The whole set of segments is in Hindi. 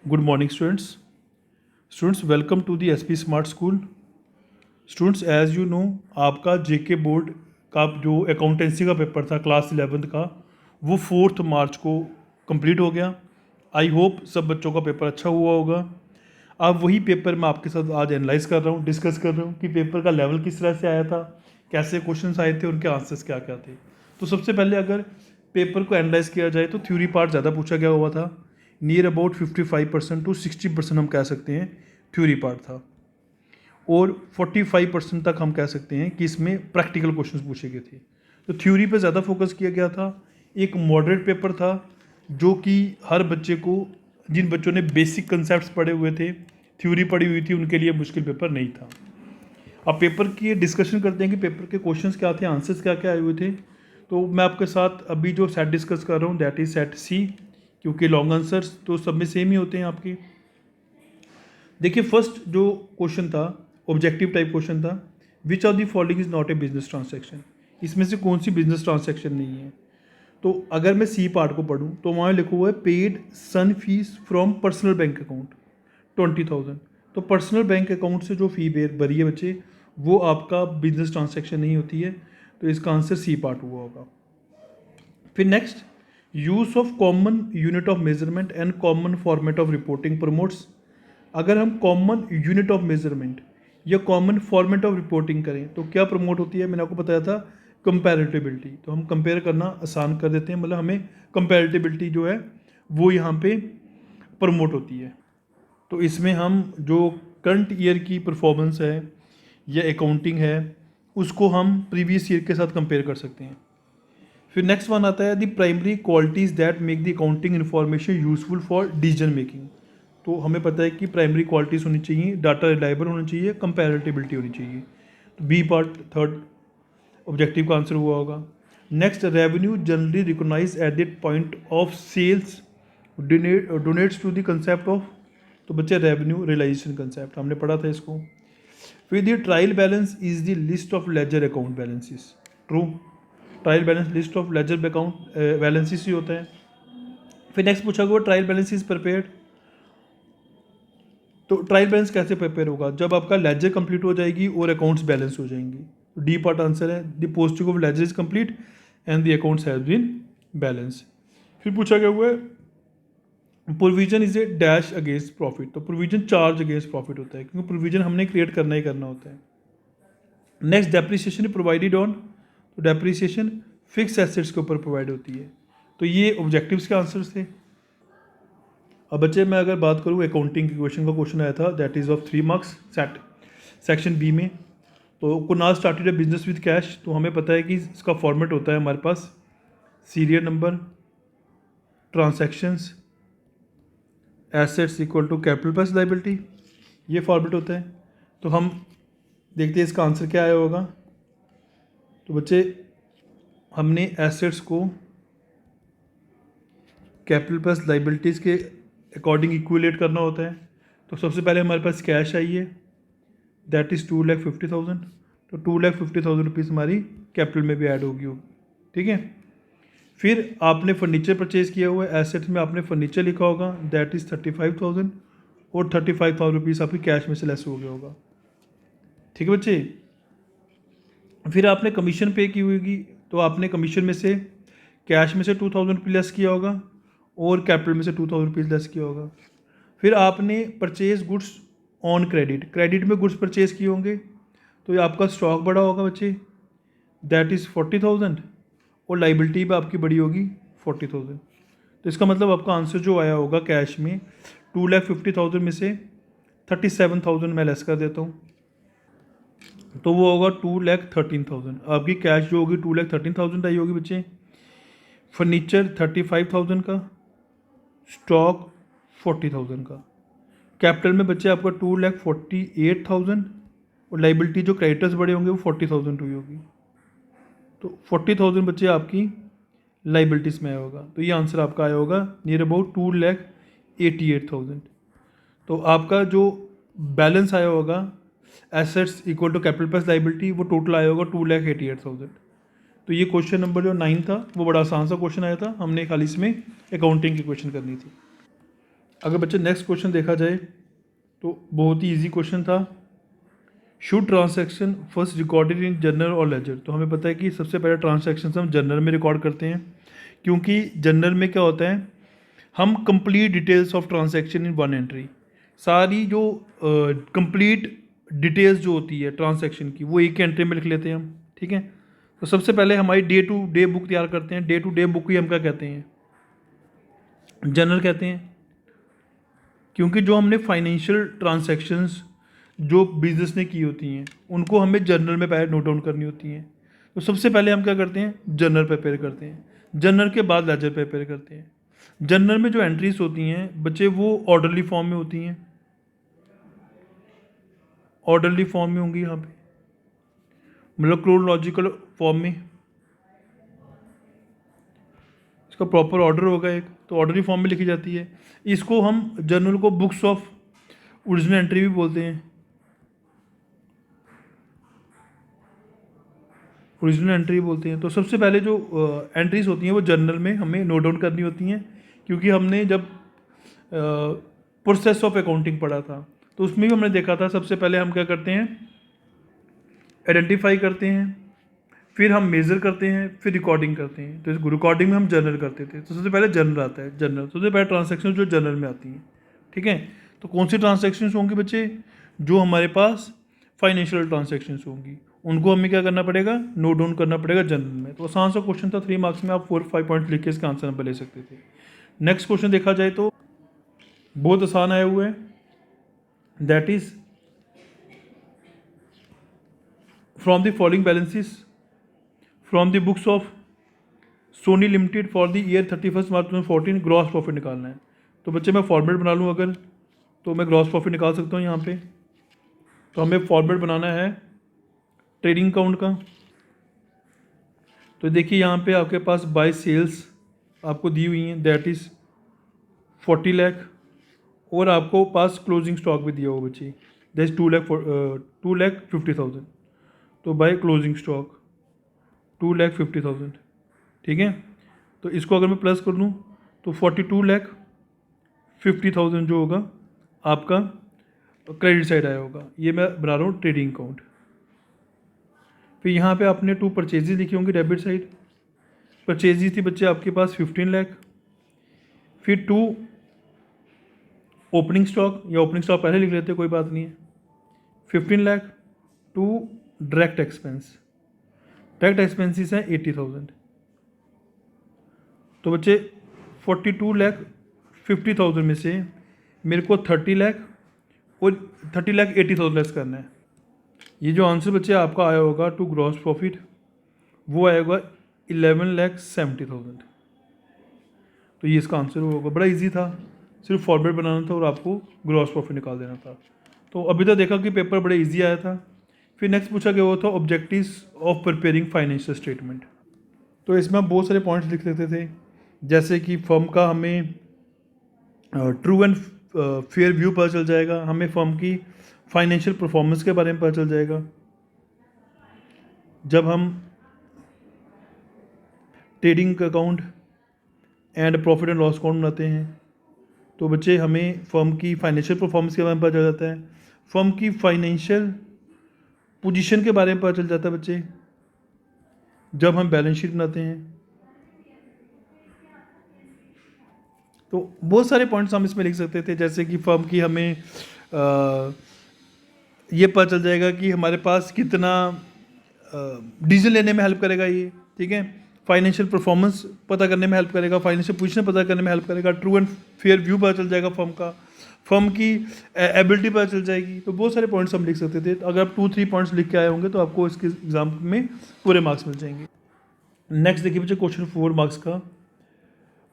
Good morning, students. Students, welcome to the SP Smart School. Students, as you know, आपका जेके बोर्ड का जो अकाउंटेंसी का पेपर था क्लास 11th का वो 4 मार्च को कंप्लीट हो गया. आई होप सब बच्चों का पेपर अच्छा हुआ होगा. अब वही पेपर मैं आपके साथ आज एनालाइज कर रहा हूँ, डिस्कस कर रहा हूँ कि पेपर का लेवल किस तरह से आया था, कैसे क्वेश्चंस आए थे, उनके आंसर्स क्या क्या थे. तो सबसे पहले अगर पेपर को एनालाइज किया जाए तो थ्योरी पार्ट ज़्यादा पूछा गया हुआ था. नियर अबाउट 55% टू 60% हम कह सकते हैं थ्योरी पार्ट था, और 45% तक हम कह सकते हैं कि इसमें प्रैक्टिकल क्वेश्चंस पूछे गए थे. तो थ्योरी पे ज़्यादा फोकस किया गया था. एक मॉडरेट पेपर था जो कि हर बच्चे को, जिन बच्चों ने बेसिक कंसेप्ट पढ़े हुए थे, थ्योरी पढ़ी हुई थी, उनके लिए मुश्किल पेपर नहीं था. अब पेपर की डिस्कशन करते हैं कि पेपर के क्वेश्चंस क्या थे, आंसर्स क्या क्या आए हुए थे. तो मैं आपके साथ अभी जो सेट डिस्कस कर रहा हूँ दैट इज़ सेट सी, क्योंकि लॉन्ग आंसर्स तो सब में सेम ही होते हैं आपके. देखिए, फर्स्ट जो क्वेश्चन था ऑब्जेक्टिव टाइप क्वेश्चन था, which of the following is not a business transaction. इसमें से कौन सी बिजनेस ट्रांसैक्शन नहीं है. तो अगर मैं सी पार्ट को पढ़ूँ तो वहाँ लिखा हुआ है paid sun fees from personal bank account 20,000. तो पर्सनल बैंक अकाउंट से जो फ़ी भरी है बच्चे, वो आपका बिजनेस ट्रांसैक्शन नहीं होती है. तो इसका आंसर सी पार्ट हुआ होगा. फिर next, use of common unit of measurement and common format of reporting promotes. अगर हम कॉमन यूनिट ऑफ मेजरमेंट या कॉमन फॉर्मेट ऑफ रिपोर्टिंग करें तो क्या प्रमोट होती है. मैंने आपको बताया था कंपैरेटिबिलिटी. तो हम कंपेयर करना आसान कर देते हैं, मतलब हमें कंपैरेटिबिलिटी जो है वो यहाँ पे प्रमोट होती है. तो इसमें हम जो करंट ईयर की परफॉर्मेंस है या अकाउंटिंग है उसको हम प्रीवियस ईयर के साथ कंपेयर कर सकते हैं. फिर नेक्स्ट वन आता है the primary qualities that make the accounting information useful for decision making. तो हमें पता है कि प्राइमरी क्वालिटीज़ होनी चाहिए, डाटा रिलायबल होना चाहिए, कंपैरेटिबिलिटी होनी चाहिए. तो बी पार्ट थर्ड ऑब्जेक्टिव का आंसर हुआ होगा. Next, revenue generally recognise at the point of sales donates to the concept of. तो बच्चे रेवेन्यू रियलाइजेशन कंसेप्ट हमने पढ़ा था इसको. फिर the trial balance is the list of ledger account balances. True, trial balance list of ledger account balances ही होता है. फिर नेक्स्ट पूछा गया ट्रायल बैलेंस इज प्रिपेयर्ड. तो ट्रायल बैलेंस कैसे प्रिपेयर होगा, जब आपका लेजर कंप्लीट हो जाएगी और अकाउंट्स बैलेंस हो जाएंगी. तो डी पार्ट आंसर है the posting of ledger is complete and the accounts has been balance. फिर पूछा गया हुआ है provision is a dash against profit. तो प्रोविजन चार्ज अगेंस्ट प्रॉफिट होता है, क्योंकि प्रोविजन हमने क्रिएट करना ही करना होता है. Next, depreciation provided on. तो डेप्रिसिएशन फिक्स एसेट्स के ऊपर प्रोवाइड होती है. तो ये ऑब्जेक्टिव्स के आंसर्स थे. अब बच्चे मैं अगर बात करूँ अकाउंटिंग के क्वेश्चन का, क्वेश्चन आया था that is of 3 marks set section B में. तो Kunal started a business with cash. तो हमें पता है कि इसका फॉर्मेट होता है हमारे पास serial number, transactions, assets equal to capital plus liability, ये फॉर्मेट होता है. तो हम देखते हैं इसका आंसर क्या आया होगा. तो बच्चे हमने एसेट्स को कैपिटल प्लस लाइबिलिटीज़ के अकॉर्डिंग इक्विलेट करना होता है. तो सबसे पहले हमारे पास कैश आई है दैट इज़ 2,50,000. तो 2,50,000 रुपीज़ हमारी कैपिटल में भी ऐड होगी. ठीक है. फिर आपने फर्नीचर परचेज़ किया हुआ है, एसेट्स में आपने फर्नीचर लिखा होगा दैट इज़ 35,000, और 35,000 रुपीज़ आपकी कैश में से लेस हो गया होगा. ठीक है बच्चे. फिर आपने कमीशन पे की होगी, तो आपने कमीशन में से कैश में से 2,000 रुपये लेस किया होगा और कैपिटल में से 2,000 रुपीज़ लेस किया होगा. फिर आपने purchase goods on credit, credit में गुड्स परचेज किए होंगे, तो ये आपका स्टॉक बढ़ा होगा बच्चे दैट इज़ 40,000, और लाइबिलिटी भी आपकी बड़ी होगी 40,000. तो इसका मतलब आपका आंसर जो आया होगा कैश में 2,50,000 में से 37,000 मैं लेस कर देता हूँ, तो वो होगा 2,13,000. आपकी कैश जो होगी 2,13,000 आई होगी बच्चे. फर्नीचर 35,000 का, स्टॉक 40,000 का. कैपिटल में बच्चे आपका 2,48,000, और लाइबिलिटी जो क्रेडिटर्स बड़े होंगे वो 40,000 हुई होगी. तो 40,000 बच्चे आपकी लाइबिलिटीज़ में आया होगा. तो ये आंसर आपका आया होगा नियर अबाउट 2,88,000. तो आपका जो बैलेंस आया होगा assets equal to capital plus liability, वो टोटल आया होगा 2,88,000. तो ये क्वेश्चन नंबर जो 9 था वो बड़ा आसान सा क्वेश्चन आया था, हमने खाली इसमें अकाउंटिंग की क्वेश्चन करनी थी. अगर बच्चे नेक्स्ट क्वेश्चन देखा जाए तो बहुत ही इजी क्वेश्चन था। Should transaction first recorded in journal और लेजर। तो हमें पता है कि सबसे पहले ट्रांजैक्शन हम जर्नल में रिकॉर्ड करते हैं, क्योंकि जर्नल में क्या होता है, हम complete details of transaction in one entry, सारी जो कंप्लीट डिटेल्स जो होती है ट्रांजैक्शन की वो एक एंट्री में लिख लेते हैं हम, ठीक है। तो सबसे पहले हमारी डे टू डे बुक तैयार करते हैं। डे टू डे बुक ही हम क्या कहते हैं, जर्नल कहते हैं, क्योंकि जो हमने फाइनेंशियल ट्रांजैक्शंस जो बिजनेस ने की होती हैं उनको हमें जर्नल में पहले नोट डाउन करनी होती हैं। तो सबसे पहले हम क्या करते हैं, जर्नल प्रिपेयर करते हैं, जर्नल के बाद लेजर प्रिपेयर करते हैं। जर्नल में जो एंट्रीज होती हैं बच्चे वो ऑर्डरली फॉर्म में होती हैं, ऑर्डरली फॉर्म में होंगी यहाँ पे, मतलब क्रोनोलॉजिकल फॉर्म में, इसका प्रॉपर ऑर्डर होगा एक, तो ऑर्डरली फॉर्म में लिखी जाती है। इसको हम जर्नल को बुक्स ऑफ ओरिजिनल एंट्री भी बोलते हैं, ओरिजिनल एंट्री बोलते हैं। तो सबसे पहले जो एंट्रीज होती हैं वो जर्नल में हमें नोट डाउन करनी होती हैं, क्योंकि हमने जब प्रोसेस ऑफ अकाउंटिंग पढ़ा था तो उसमें भी हमने देखा था सबसे पहले हम क्या करते हैं, आइडेंटिफाई करते हैं, फिर हम मेज़र करते हैं, फिर रिकॉर्डिंग करते हैं। तो इस रिकॉर्डिंग में हम जर्नल करते थे। तो सबसे पहले जर्नल आता है, जर्नल सबसे पहले ट्रांजैक्शन जो जर्नल में आती हैं, ठीक है। तो कौन सी ट्रांजैक्शंस होंगी बच्चे, जो हमारे पास फाइनेंशियल ट्रांजैक्शंस होंगी उनको हमें क्या करना पड़ेगा, नोट डाउन करना पड़ेगा जर्नल में। तो आसान सा क्वेश्चन था, 3 मार्क्स में आप 4-5 पॉइंट लिख के इसका आंसर नंबर ले सकते थे। नेक्स्ट क्वेश्चन देखा जाए तो बहुत आसान आया हुआ है, that is from the following balances from the books of Soni limited for the year 31 March 2014 gross profit निकालना है। तो बच्चे मैं फॉर्मेट बना लूँ अगर, तो मैं ग्रॉस प्रॉफिट निकाल सकता हूँ यहाँ पे। तो हमें फॉर्मेट बनाना है ट्रेडिंग अकाउंट का। तो देखिए यहाँ पे आपके पास बाय सेल्स आपको दी हुई हैं, दैट इज़ 40 लाख, और आपको पास क्लोजिंग स्टॉक भी दिया होगा बच्ची, दैट इज 2,50,000। तो बाय क्लोजिंग स्टॉक 2,50,000, ठीक है। तो इसको अगर मैं प्लस कर दूँ तो 42,50,000 जो होगा आपका क्रेडिट साइड आया होगा। ये मैं बना रहा हूँ ट्रेडिंग अकाउंट। फिर यहाँ पे आपने 2 परचेजेज लिखी होंगी डेबिट साइड। परचेजेज थी बच्चे आपके पास 15 लाख, फिर 2 ओपनिंग स्टॉक, या ओपनिंग स्टॉक पहले लिख लेते कोई बात नहीं है, 15 lakh, 2 direct expense, direct expenses हैं 80,000। तो बच्चे 42,50,000 में से मेरे को 30 लाख और 30,80,000 लेस करना है। ये जो आंसर बच्चे आपका आया होगा टू ग्रॉस प्रॉफिट वो आएगा 11,70,000। तो ये इसका आंसर होगा। बड़ा इजी था, सिर्फ फॉर्मेट बनाना था और आपको ग्रॉस प्रॉफिट निकाल देना था। तो अभी तक देखा कि पेपर बड़े इजी आया था। फिर नेक्स्ट पूछा गया वो था objectives of preparing financial statement. तो इसमें हम बहुत सारे पॉइंट्स लिख लेते थे, जैसे कि फर्म का हमें ट्रू एंड फेयर व्यू पता चल जाएगा, हमें फर्म की फाइनेंशियल परफॉर्मेंस के बारे में पता चल जाएगा। जब हम trading account and profit and loss account बनाते हैं तो बच्चे हमें फर्म की फाइनेंशियल परफॉर्मेंस के बारे में पता चल जाता है, फर्म की फाइनेंशियल पोजीशन के बारे में पता चल जाता है बच्चे जब हम बैलेंस शीट बनाते हैं। तो बहुत सारे पॉइंट्स हम इसमें लिख सकते थे, जैसे कि फर्म की हमें ये पता चल जाएगा कि हमारे पास कितना डिसीजन लेने में हेल्प करेगा ये, ठीक है। फाइनेंशियल परफॉर्मेंस पता करने में हेल्प करेगा, फाइनेंशियल पोजीशन पता करने में हेल्प करेगा, ट्रू एंड फेयर व्यू पता चल जाएगा फर्म का, फर्म की एबिलिटी पता चल जाएगी। तो बहुत सारे पॉइंट्स हम लिख सकते थे। अगर आप 2-3 पॉइंट्स लिख के आए होंगे तो आपको इसके एग्जाम में पूरे मार्क्स मिल जाएंगे। नेक्स्ट देखिए बच्चे क्वेश्चन 4 मार्क्स का,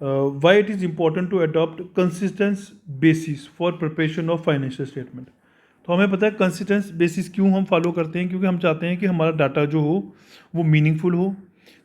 why it is important to adopt consistence basis for preparation of financial statement. तो हमें पता है कंसिस्टेंस बेसिस क्यों हम फॉलो करते हैं, क्योंकि हम चाहते हैं कि हमारा डाटा जो हो वो मीनिंगफुल हो,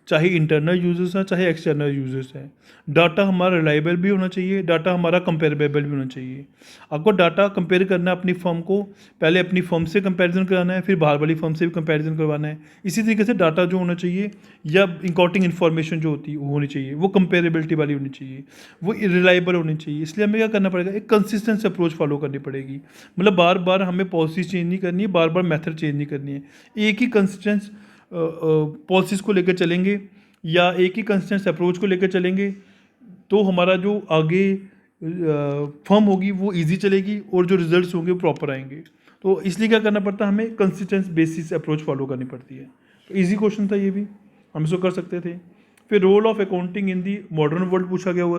चाहे इंटरनल यूजर्स हैं चाहे एक्सटर्नल यूजर्स हैं। डाटा हमारा रिलायबल भी होना चाहिए, डाटा हमारा कंपेरेबल भी होना चाहिए। आपको डाटा कंपेयर करना है अपनी फर्म को, पहले अपनी फर्म से कंपैरिजन कराना है, फिर बाहर वाली फर्म से भी कंपैरिजन करवाना है। इसी तरीके से डाटा जो होना चाहिए या इंकॉर्डिंग इन्फॉर्मेशन जो होती है वो होनी चाहिए, वो कंपेरेबिलिटी वाली होनी चाहिए, वो रिलायबल होनी चाहिए। इसलिए हमें क्या करना पड़ेगा, एक कंसिस्टेंस अप्रोच फॉलो करनी पड़ेगी। मतलब बार बार हमें पॉलिसी चेंज नहीं करनी है, बार बार मेथड चेंज नहीं करनी है। एक ही कंसिस्टेंस पॉलिसीज़ को लेकर चलेंगे या एक ही कंसिस्टेंस अप्रोच को लेकर चलेंगे तो हमारा जो आगे फर्म होगी वो इजी चलेगी और जो रिजल्ट्स होंगे वो प्रॉपर आएंगे। तो इसलिए क्या करना पड़ता है, हमें कंसिस्टेंस बेसिस अप्रोच फॉलो करनी पड़ती है। तो इजी क्वेश्चन था ये भी, हम इसको कर सकते थे। फिर role of accounting in the modern world पूछा गया हुआ।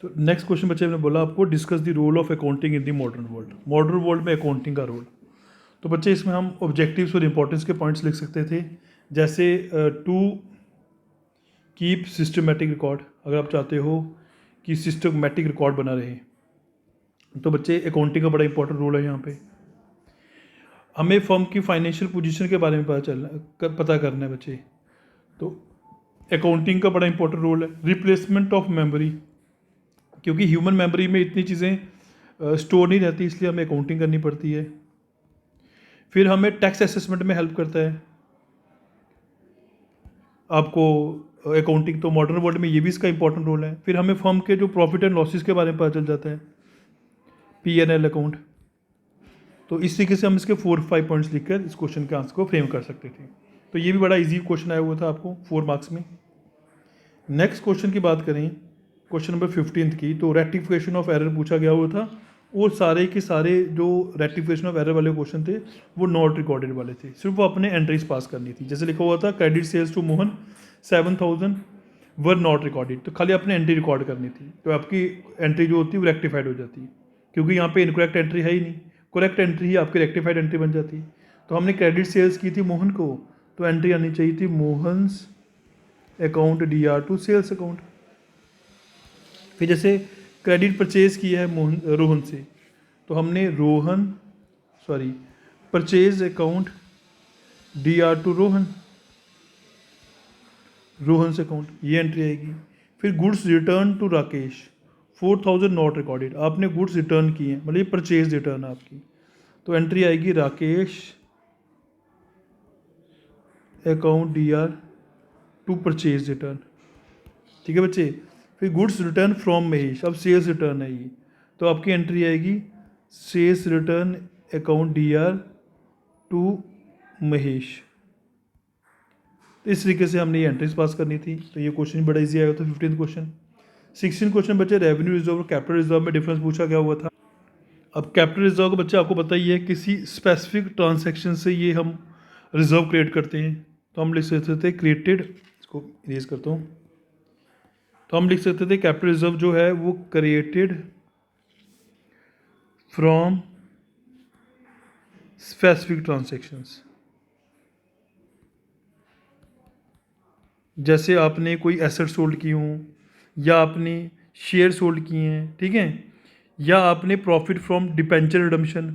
तो नेक्स्ट क्वेश्चन बच्चे ने बोला आपको discuss the role of accounting in the modern world. Modern world में अकाउंटिंग का रोल। तो बच्चे इसमें हम ऑब्जेक्टिव्स और इंपॉर्टेंस के पॉइंट्स लिख सकते थे, जैसे टू कीप सिस्टमेटिक रिकॉर्ड। अगर आप चाहते हो कि सिस्टमेटिक रिकॉर्ड बना रहे, तो बच्चे अकाउंटिंग का बड़ा इंपॉर्टेंट रोल है यहाँ पे। हमें फर्म की फाइनेंशियल पोजीशन के बारे में पता करना है बच्चे, तो अकाउंटिंग का बड़ा इंपॉर्टेंट रोल है। रिप्लेसमेंट ऑफ मेमोरी, क्योंकि ह्यूमन मेमोरी में इतनी चीज़ें स्टोर नहीं रहती, इसलिए हमें अकाउंटिंग करनी पड़ती है। फिर हमें टैक्स असेसमेंट में हेल्प करता है आपको अकाउंटिंग, तो मॉडर्न वर्ल्ड में ये भी इसका इंपॉर्टेंट रोल है। फिर हमें फर्म के जो प्रॉफिट एंड लॉसेस के बारे में पता चल जाता है, P&L अकाउंट। तो इस तरीके से हम इसके 4-5 पॉइंट्स लिखकर इस क्वेश्चन के आंसर को फ्रेम कर सकते थे। तो ये भी बड़ा इजी क्वेश्चन आया हुआ था आपको 4 मार्क्स में। नेक्स्ट क्वेश्चन की बात करें, क्वेश्चन नंबर 15 की, तो रेक्टिफिकेशन ऑफ एरर पूछा गया हुआ था और सारे के सारे जो रेक्टिफिकेशन ऑफ एरर वाले क्वेश्चन थे वो नॉट रिकॉर्डेड वाले थे, सिर्फ वो अपने एंट्रीज पास करनी थी। जैसे लिखा हुआ था credit sales to Mohan 7,000 were not recorded, तो खाली अपने एंट्री रिकॉर्ड करनी थी, तो आपकी एंट्री जो होती है वो रेक्टिफाइड हो जाती है, क्योंकि यहाँ पे इनकरेक्ट एंट्री है ही नहीं, करेक्ट एंट्री ही आपकी रेक्टिफाइड एंट्री बन जाती। तो हमने क्रेडिट सेल्स की थी मोहन को, तो एंट्री आनी चाहिए थी Mohan's account DR to sales account. फिर जैसे क्रेडिट परचेज किया है रोहन से, तो हमने purchase account DR to Rohan से अकाउंट, ये एंट्री आएगी। फिर goods return to Rakesh 4,000 not recorded, आपने गुड्स रिटर्न किए हैं, मतलब ये परचेज रिटर्न आपकी, तो एंट्री आएगी Rakesh account DR to purchase return. ठीक है बच्चे। फिर गुड्स रिटर्न फ्रॉम महेश, अब सेल्स रिटर्न है ये, तो आपकी एंट्री आएगी sales return account DR to Mahesh. तो इस तरीके से हमने ये एंट्रीज पास करनी थी। तो ये क्वेश्चन बड़ा इजी आया था 15 क्वेश्चन। 16 क्वेश्चन बच्चे रेवेन्यू रिजर्व और कैपिटल रिजर्व में डिफरेंस पूछा गया हुआ था। अब कैपिटल रिजर्व का बच्चे आपको पता ही है, किसी स्पेसिफिक ट्रांसैक्शन से ये हम रिजर्व क्रिएट करते हैं, तो हम लिख सकते थे क्रिएटेड, इसको इरेज करता हूँ, तो हम लिख सकते थे कैपिटल रिजर्व जो है वो क्रिएटेड फ्रॉम स्पेसिफिक ट्रांसैक्शंस। जैसे आपने कोई एसेट सोल्ड की हों, या आपने शेयर सोल्ड किए हैं, ठीक है, या आपने प्रॉफिट फ्रॉम डिपेंचर रिडम्पशन,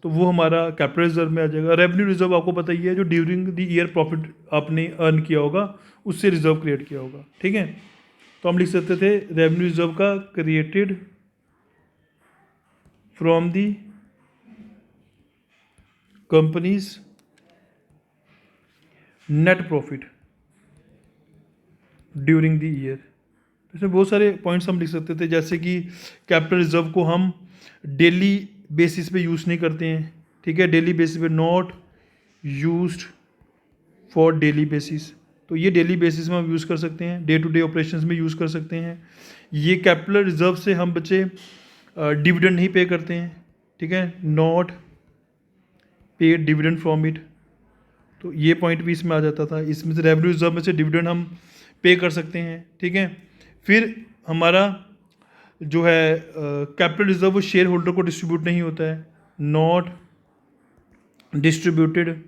तो वो हमारा कैपिटल रिजर्व में आ जाएगा। रेवेन्यू रिजर्व आपको पता ही है, जो ड्यूरिंग द ईयर प्रॉफिट आपने अर्न किया होगा उससे रिजर्व क्रिएट किया होगा, ठीक है। तो हम लिख सकते थे रेवेन्यू रिजर्व का created from the companies net profit during the year. इसमें बहुत सारे पॉइंट्स हम लिख सकते थे, जैसे कि कैपिटल रिजर्व को हम डेली बेसिस पे यूज़ नहीं करते हैं, ठीक है, डेली बेसिस पे not used for daily basis, तो ये डेली बेसिस में हम यूज़ कर सकते हैं, डे टू डे ऑपरेशंस में यूज़ कर सकते हैं। ये कैपिटल रिजर्व से हम बच्चे डिविडेंड नहीं पे करते हैं, ठीक है, नॉट पे डिविडेंड फ्रॉम इट, तो ये पॉइंट भी इसमें आ जाता था। इसमें से रेवेन्यू रिजर्व में से डिविडेंड हम पे कर सकते हैं, ठीक है। फिर हमारा जो है कैपिटल रिजर्व वो शेयर होल्डर को डिस्ट्रीब्यूट नहीं होता है, not distributed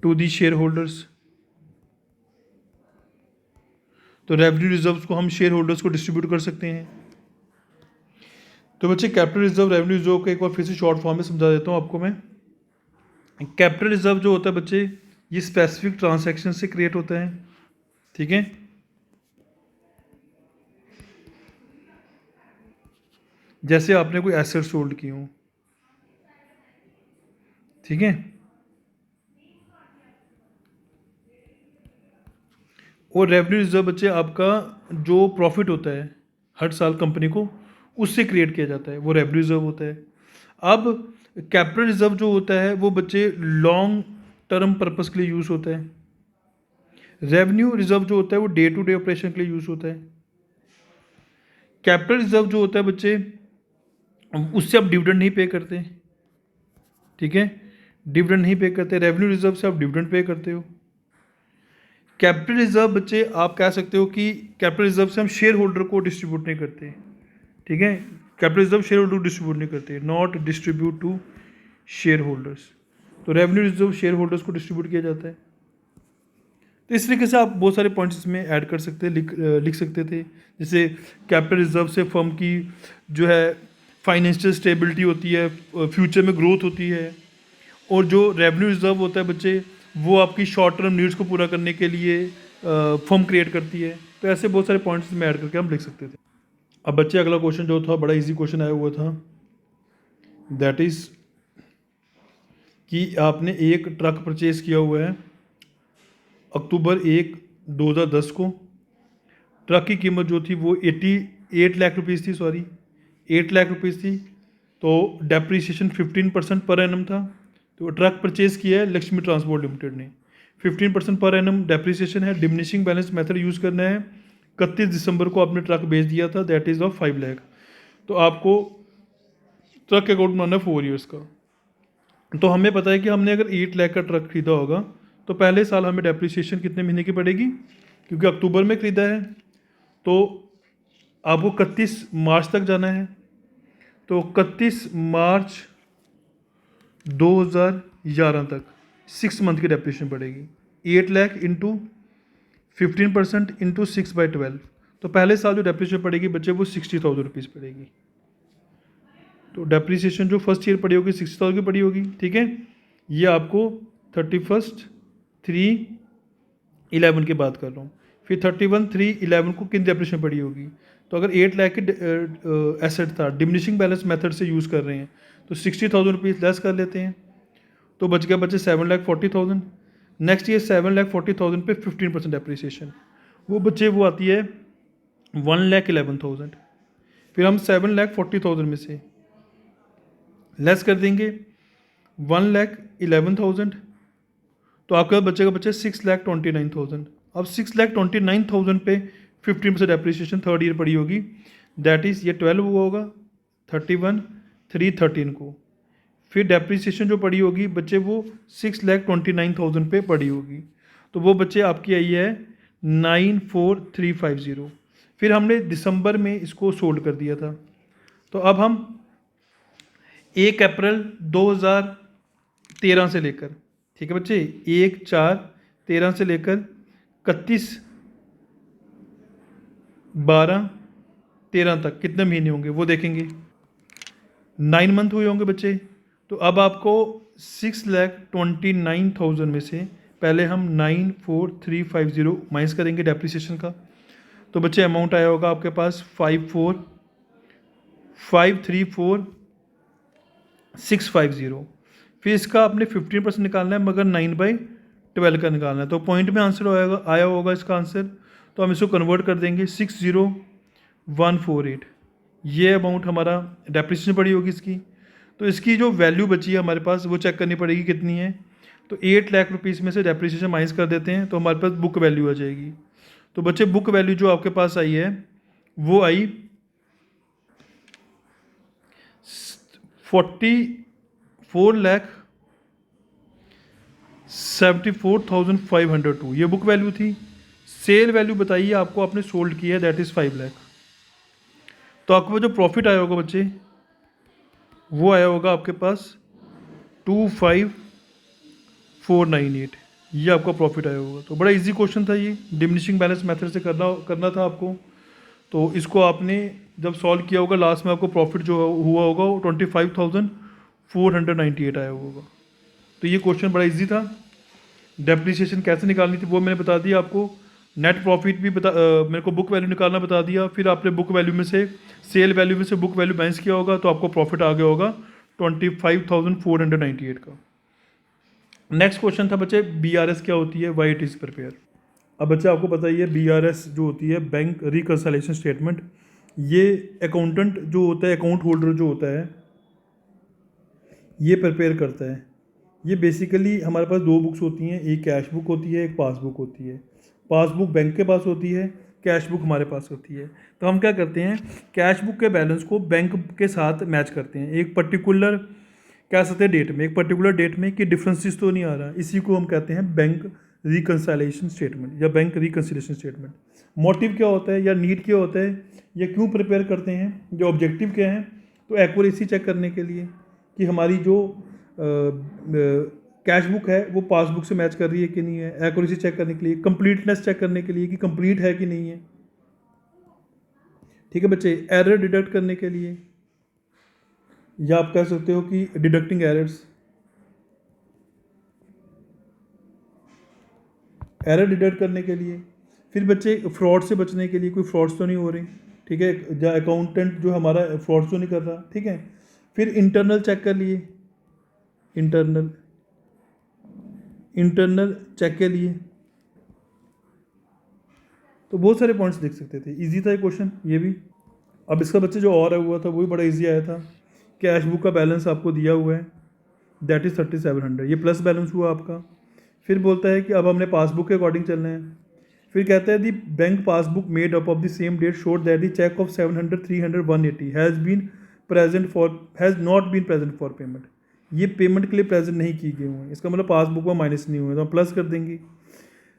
to the share holders, तो रेवेन्यू रिजर्व्स को हम शेयर होल्डर्स को डिस्ट्रीब्यूट कर सकते हैं। तो बच्चे कैपिटल रिजर्व रेवेन्यू रिजर्व का एक बार फिर से शॉर्ट फॉर्म में समझा देता हूँ आपको मैं। कैपिटल रिजर्व जो होता है बच्चे, ये स्पेसिफिक ट्रांसैक्शन से क्रिएट होता है, ठीक है। जैसे आपने कोई एसेट सोल्ड की हो, ठीक है, और रेवेन्यू रिजर्व बच्चे आपका जो प्रॉफिट होता है हर साल कंपनी को, उससे क्रिएट किया जाता है, वो रेवेन्यू रिजर्व होता है। अब कैपिटल रिजर्व जो होता है वो बच्चे लॉन्ग टर्म पर्पस के लिए यूज़ होता है। रेवेन्यू रिजर्व जो होता है वो डे टू डे ऑपरेशन के लिए यूज़ होता है। कैपिटल रिजर्व जो होता है बच्चे, उससे आप डिविडेंड नहीं पे करते, ठीक है, डिविडेंड नहीं पे करते। रेवेन्यू रिजर्व से आप डिविडेंड पे करते हो। कैपिटल रिजर्व बच्चे आप कह सकते हो कि कैपिटल रिजर्व से हम शेयर होल्डर को डिस्ट्रीब्यूट नहीं करते, ठीक है, कैपिटल रिजर्व शेयर होल्डर को डिस्ट्रीब्यूट नहीं करते, not distribute to share holders. तो रेवेन्यू रिजर्व शेयर होल्डर्स को डिस्ट्रीब्यूट किया जाता है। तो इस तरीके से आप बहुत सारे पॉइंट्स इसमें ऐड कर सकते, लिख सकते थे। जैसे कैपिटल रिजर्व से फर्म की जो है फाइनेंशियल स्टेबिलिटी होती है, फ्यूचर में ग्रोथ होती है, और जो रेवेन्यू रिजर्व होता है बच्चे, वो आपकी शॉर्ट टर्म नीड्स को पूरा करने के लिए फर्म क्रिएट करती है। तो ऐसे बहुत सारे पॉइंट्स में ऐड करके हम लिख सकते थे। अब बच्चे अगला क्वेश्चन जो था बड़ा इजी क्वेश्चन आया हुआ था, दैट इज़ कि आपने एक ट्रक परचेज किया हुआ है अक्टूबर 1, 2010 को। ट्रक की कीमत जो थी वो 8 लाख रुपीज़ थी, 8 लाख रुपीज़ थी। तो डेप्रीसिएशन 15% पर एनम था। तो ट्रक परचेज किया है लक्ष्मी ट्रांसपोर्ट लिमिटेड ने, 15% पर एनम डेप्रीसिएशन है। डिमिनिशिंग बैलेंस मेथड यूज़ करना है। 31 दिसंबर को आपने ट्रक बेच दिया था, दैट इज़ ऑफ 5 लाख। तो आपको ट्रक अकाउंट बनाना है 4 ईयर्स का। तो हमें पता है कि हमने अगर 8 लाख का ट्रक खरीदा होगा तो पहले साल हमें डेप्रीसिएशन कितने महीने की पड़ेगी, क्योंकि अक्टूबर में खरीदा है तो आपको 31 मार्च तक जाना है। तो 31 मार्च 2011 तक 6 मंथ की डेप्रीसिएशन पड़ेगी। 8 लाख इंटू 15% इंटू 6/12। तो पहले साल जो डेप्रीसिएशन पड़ेगी बच्चे वो 60,000 रुपीज़ पड़ेगी। तो डेप्रीसिएशन जो फर्स्ट ईयर पड़ी होगी 60,000 की पड़ी होगी, ठीक है। ये आपको 31/3/11 की बात कर रहा हूँ। फिर 31/3/11 को कितनी डेप्रीसिएशन पड़ी होगी। तो अगर 8 लाख की एसेट था, डिमिनिशिंग बैलेंस मेथड से यूज़ कर रहे हैं, तो 60,000 रुपीज़ लेस कर लेते हैं, तो बच गया बच्चे 7,40,000। नेक्स्ट ईयर 7,40,000 पे 15% डेप्रीसिएशन, वो बच्चे वो आती है 1,11,000। फिर हम 7,40,000 में से लेस कर देंगे 1,11,000, तो आपके पास बचेगा बच्चे 6,29,000। अब 6,29,000 पे 15% डेप्रीसिएशन थर्ड ईयर पड़ी होगी, दैट इज़ ये 12 हुआ होगा 31/3/13 को। फिर डेप्रीसिएशन जो पड़ी होगी बच्चे वो 6,29,000 पे पड़ी होगी, तो वो बच्चे आपकी आई है 94,350। फिर हमने दिसंबर में इसको सोल्ड कर दिया था। तो अब हम 1 अप्रैल 2013 से लेकर, ठीक है बच्चे, 1/4/13 से लेकर 31/12/13 तक कितने महीने होंगे वो देखेंगे। 9 मंथ हुए होंगे बच्चे। तो अब आपको 6,29,000 में से पहले हम 94,350 माइनस करेंगे डेप्रीसिएशन का। तो बच्चे अमाउंट आया होगा आपके पास 5,4,534,650। फिर इसका आपने 15% निकालना है, मगर 9/12 का निकालना है। तो पॉइंट में आंसर आया होगा इसका आंसर। तो हम इसको कन्वर्ट कर देंगे 60,148। ये अमाउंट हमारा डेप्रीसिएशन पड़ी होगी इसकी। तो इसकी जो वैल्यू बची है हमारे पास वो चेक करनी पड़ेगी कितनी है। तो 8 लाख रुपीज़ में से डेप्रीसिएशन माइनस कर देते हैं, तो हमारे पास बुक वैल्यू आ जाएगी। तो बच्चे बुक वैल्यू जो आपके पास आई है वो आई 44,74,502, ये बुक वैल्यू थी। सेल वैल्यू बताइए आपको, आपने सोल्ड किया है, दैट इज़ 5 लाख। तो आपको जो प्रॉफिट आया होगा बच्चे वो आया होगा आपके पास 25,498, ये आपका प्रॉफिट आया होगा। तो बड़ा इजी क्वेश्चन था ये, डिमिनिशिंग बैलेंस मेथड से करना था आपको। तो इसको आपने जब सॉल्व किया होगा लास्ट में आपको प्रॉफिट जो हुआ होगा वो 25,498 आया होगा। तो ये क्वेश्चन बड़ा इजी था। डेप्रिसिएशन कैसे निकालनी थी वो मैंने बता दिया आपको। नेट प्रॉफिट भी मेरे को बुक वैल्यू निकालना बता दिया। फिर आपने बुक वैल्यू में से सेल वैल्यू में से बुक वैल्यू माइनस किया होगा तो आपको प्रॉफिट आ गया होगा 25,498 का। नेक्स्ट क्वेश्चन था बच्चे BRS क्या होती है, वाई इट इज़ प्रिपेयर। अब बच्चे आपको पता ही है BRS जो होती है बैंक रिकंसिलिएशन स्टेटमेंट, ये अकाउंटेंट जो होता है, अकाउंट होल्डर जो होता है, ये प्रिपेयर करता है। ये बेसिकली हमारे पास दो बुक्स होती हैं, एक कैश बुक होती है, एक पासबुक होती है। पासबुक बैंक के पास होती है, कैश बुक हमारे पास होती है। तो हम क्या करते हैं, कैश बुक के बैलेंस को बैंक के साथ मैच करते हैं एक पर्टिकुलर कह सकते हैं डेट में, एक पर्टिकुलर डेट में कि डिफरेंसेस तो नहीं आ रहा, इसी को हम कहते हैं बैंक रिकंसिलिएशन स्टेटमेंट या बैंक रिकंसिलिएशन स्टेटमेंट। मोटिव क्या होता है या नीड क्या होता है या क्यों प्रिपेयर करते हैं, जो ऑब्जेक्टिव क्या है, तो एक्यूरेसी चेक करने के लिए कि हमारी जो कैश बुक है वो पासबुक से मैच कर रही है कि नहीं है, एक्यूरेसी चेक करने के लिए, कंप्लीटनेस चेक करने के लिए कि कंप्लीट है कि नहीं है। ठीक है बच्चे, एरर डिडक्ट करने के लिए, या आप कह सकते हो कि डिडक्टिंग एरर्स, एरर डिडक्ट करने के लिए। फिर बच्चे फ्रॉड से बचने के लिए, कोई फ्रॉड्स तो नहीं हो रही, ठीक है, या अकाउंटेंट जो हमारा फ्रॉड्स तो नहीं कर रहा, ठीक है। फिर इंटरनल चेक कर लिए, इंटरनल चेक के लिए। तो बहुत सारे पॉइंट्स देख सकते थे, इजी था ये क्वेश्चन ये भी। अब इसका बच्चे जो और हुआ था वो भी बड़ा इजी आया था। कैश बुक का बैलेंस आपको दिया हुआ है, दैट इज़ 3700, ये प्लस बैलेंस हुआ आपका। फिर बोलता है कि अब हमने पासबुक के अकॉर्डिंग चलना है। फिर कहता है the bank passbook made up of the same date showed that the cheque of 700 300 180 has not been present for payment. ये पेमेंट के लिए प्रेजेंट नहीं की गई हुए, इसका मतलब पासबुक में माइनस नहीं हुए, तो हम प्लस कर देंगे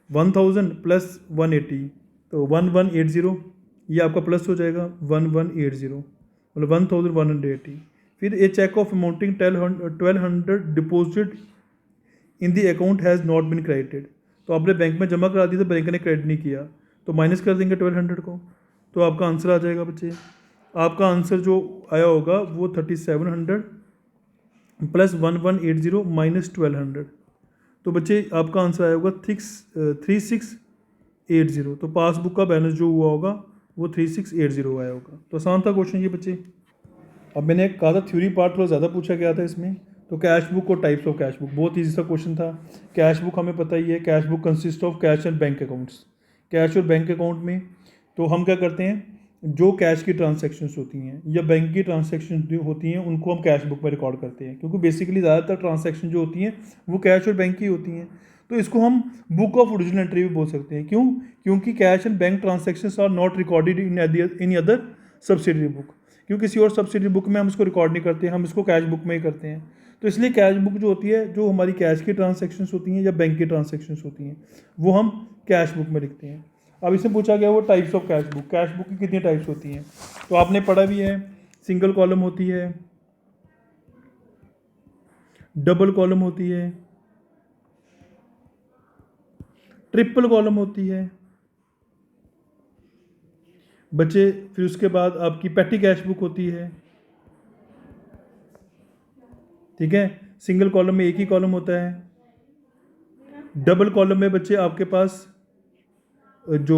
1000 प्लस 180, तो 1180, ये आपका प्लस हो जाएगा 1180, मतलब 1180। फिर a cheque of amounting 1200 deposit in the account has not been credited, तो आपने बैंक में जमा करा दी तो बैंक ने क्रेडिट नहीं किया, तो माइनस कर देंगे 1200 को, तो आपका आंसर आ जाएगा बच्चे। आपका आंसर जो आया होगा वो 3700 प्लस 1180 माइनस 1200, तो बच्चे आपका आंसर आया होगा 3680। तो पासबुक का बैलेंस जो हुआ होगा वो 3680 आया होगा। तो आसान था क्वेश्चन ये बच्चे। अब मैंने कहा था थ्योरी पार्ट थोड़ा ज़्यादा पूछा गया था इसमें। तो कैश बुक और टाइप्स ऑफ कैश बुक, बहुत ईजी सा क्वेश्चन था। कैश बुक हमें पता ही है, cash book consist of cash and bank accounts. Cash और बैंक अकाउंट में तो हम क्या करते हैं, जो कैश की ट्रांसैक्शंस होती हैं या बैंक की ट्रांसैक्शन जो होती हैं उनको हम कैश बुक में रिकॉर्ड करते हैं, क्योंकि बेसिकली ज़्यादातर ट्रांसैक्शन जो होती हैं वो कैश और बैंक की होती हैं। तो इसको हम बुक ऑफ ओरिजिनल एंट्री भी बोल सकते हैं। क्यों? क्योंकि cash and bank transactions are not recorded in other subsidiary book, क्योंकि किसी और सब्सिडरी बुक में हम इसको रिकॉर्ड नहीं करते, हम इसको कैश बुक में ही करते हैं। तो इसलिए कैश बुक जो होती है, जो हमारी कैश की ट्रांसैक्शंस होती हैं या बैंक की ट्रांसैक्शंस होती हैं, वो हम कैश बुक में लिखते हैं। अब इससे पूछा गया वो types of cash book, cash book की कितनी टाइप्स होती हैं, तो आपने पढ़ा भी है। सिंगल कॉलम होती है, डबल कॉलम होती है, ट्रिपल कॉलम होती है बच्चे। फिर उसके बाद आपकी पेटी कैश बुक होती है, ठीक है। सिंगल कॉलम में एक ही कॉलम होता है। डबल कॉलम में बच्चे आपके पास जो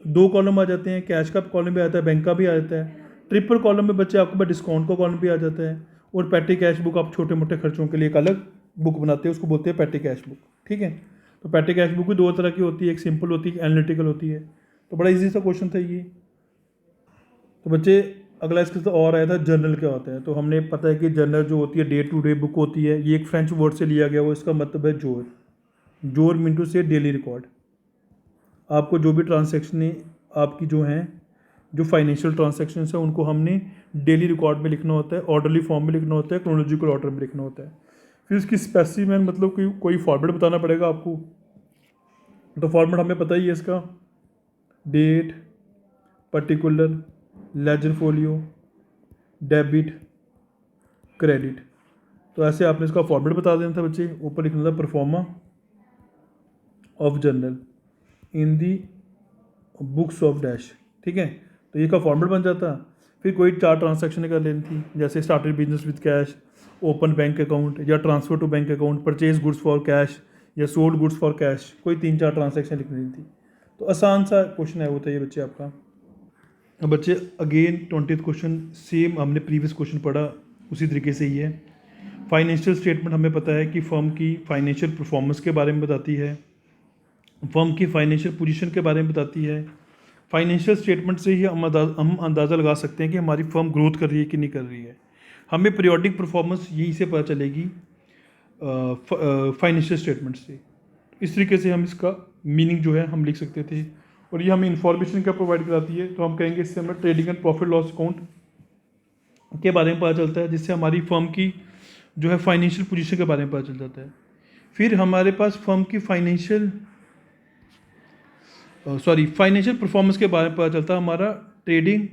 दो कॉलम आ जाते हैं, कैश का कॉलम भी आता है, बैंक का भी आ जाता है। ट्रिपल कॉलम में बच्चे आपके पास डिस्काउंट का कॉलम भी आ जाता है। और पेटी कैश बुक आप छोटे मोटे खर्चों के लिए एक अलग बुक बनाते हैं, उसको बोलते हैं पेटी कैश बुक, ठीक है। तो पेटी कैश बुक भी दो तरह की होती है, एक सिंपल होती है, एक एनालिटिकल होती है। तो बड़ा ईजी सा क्वेश्चन था ये। तो बच्चे अगला इसके साथ और आया था जर्नल क्या होता है। तो हमने पता है कि जर्नल जो होती है डे टू डे बुक होती है, ये एक फ्रेंच वर्ड से लिया गया, वो इसका मतलब है जोर। जोर मीन से डेली रिकॉर्ड। आपको जो भी ट्रांसैक्शन आपकी जो हैं, जो फाइनेंशियल ट्रांसैक्शन है, उनको हमने डेली रिकॉर्ड में लिखना होता है, ऑर्डरली फॉर्म में लिखना होता है, क्रोनोलॉजिकल ऑर्डर में लिखना होता है। फिर उसकी स्पेसिफिक मतलब कोई फॉर्मेट बताना पड़ेगा आपको। तो फॉर्मेट हमें पता ही है इसका, date, particular, ledger folio, debit, credit. तो ऐसे आपने इसका फॉर्मेट बता देना था बच्चे। ऊपर लिखना था pro forma of journal in the books of dash, ठीक है। तो ये का फॉर्मेट बन जाता। फिर कोई 4 ट्रांसैक्शन कर लेनी थी, जैसे started business with cash, open bank account या transfer to bank account, purchase goods for cash या सोल्ड गुड्स फॉर कैश, कोई 3-4 ट्रांजैक्शन लिखनी थी। तो आसान सा क्वेश्चन है वो था ये बच्चे आपका। अब बच्चे अगेन 20th क्वेश्चन सेम हमने प्रीवियस क्वेश्चन पढ़ा उसी तरीके से ही है। फाइनेंशियल स्टेटमेंट हमें पता है कि फर्म की फाइनेंशियल परफॉर्मेंस के बारे में बताती है, फर्म की फाइनेंशियल पोजीशन के बारे में बताती है। फाइनेंशियल स्टेटमेंट से ही हम अंदाज़ा लगा सकते हैं कि हमारी फर्म ग्रोथ कर रही है कि नहीं कर रही है। हमें पीरियोडिक परफॉर्मेंस यहीं से पता चलेगी फाइनेंशियल स्टेटमेंट से। इस तरीके से हम इसका मीनिंग जो है हम लिख सकते थे, और ये हमें इंफॉर्मेशन क्या प्रोवाइड कराती है, तो हम कहेंगे इससे हमें trading and profit loss account के बारे में पता चलता है, जिससे हमारी फर्म की जो है फाइनेंशियल पोजीशन के बारे में पता चल जाता है। फिर हमारे पास फर्म की फाइनेंशियल परफॉर्मेंस के बारे में पता चलता है हमारा trading